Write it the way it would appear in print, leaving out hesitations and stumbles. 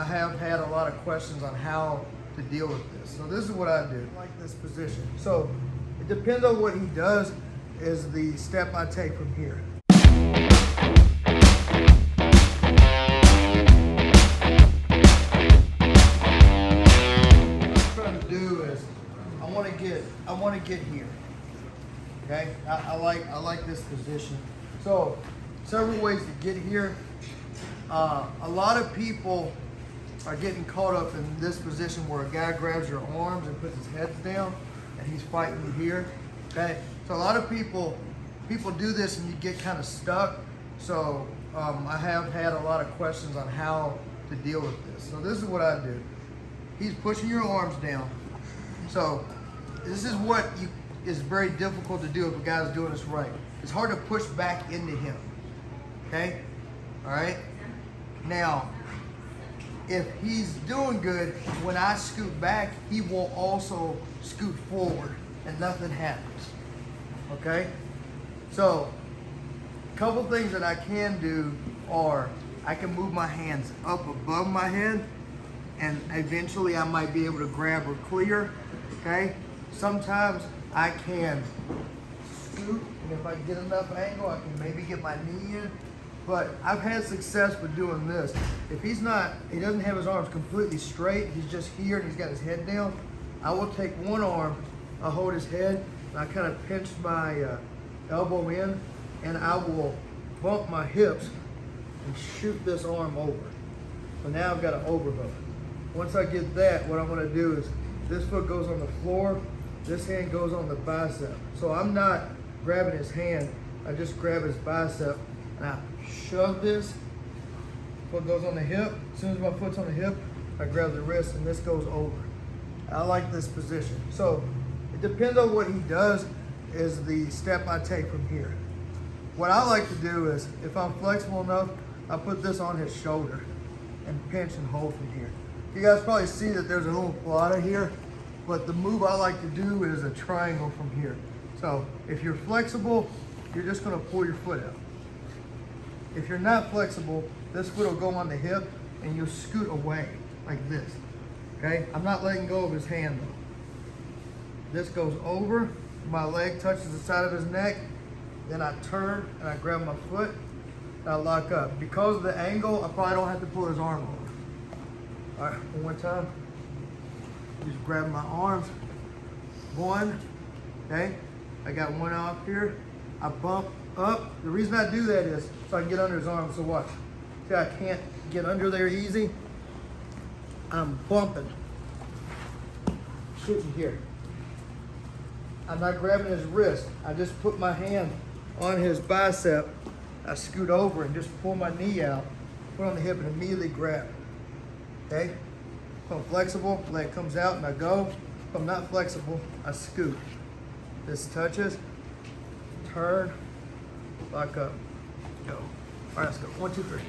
have had a lot of questions on how to deal with this. So this is what I do, I like this position. So it depends on what he does is the step I take from here. What I'm trying to do is I want to get here. Okay, I like this position. So several ways to get here. A lot of people are getting caught up in this position where a guy grabs your arms and puts his head down and he's fighting you here. Okay, so a lot of people do this and you get kind of stuck. So I have had a lot of questions on how to deal with this. So this is what I do. He's pushing your arms down. So this is what is very difficult to do if a guy's doing this right. It's hard to push back into him. Okay, all right. Now, if he's doing good, when I scoot back, he will also scoot forward and nothing happens, okay? So, a couple things that I can do are, I can move my hands up above my head and eventually I might be able to grab or clear, okay? Sometimes I can scoot, and if I get enough angle, I can maybe get my knee in. But I've had success with doing this. If he doesn't have his arms completely straight, he's just here and he's got his head down, I will take one arm, I hold his head, and I kind of pinch my elbow in, and I will bump my hips and shoot this arm over. So now I've got an overhook. Once I get that, what I'm gonna do is, this foot goes on the floor, this hand goes on the bicep. So I'm not grabbing his hand, I just grab his bicep, and I shove this, foot goes on the hip. As soon as my foot's on the hip, I grab the wrist and this goes over. I like this position. So it depends on what he does is the step I take from here. What I like to do is, if I'm flexible enough, I put this on his shoulder and pinch and hold from here. You guys probably see that there's a little plata here, but the move I like to do is a triangle from here. So if you're flexible, you're just gonna pull your foot out. If you're not flexible, this foot will go on the hip and you'll scoot away like this, okay? I'm not letting go of his hand though. This goes over, my leg touches the side of his neck, then I turn and I grab my foot and I lock up. Because of the angle, I probably don't have to pull his arm over. All right, one more time. Just grab my arms. One, okay? I got one off here. I bump up. The reason I do that is so I can get under his arm. So watch. See, I can't get under there easy. I'm bumping, shooting here. I'm not grabbing his wrist. I just put my hand on his bicep. I scoot over and just pull my knee out, put on the hip and immediately grab. Okay? If I'm flexible, leg comes out and I go. If I'm not flexible, I scoot. This touches, turn, lock up, go. All right, let's go. 1, 2, 3.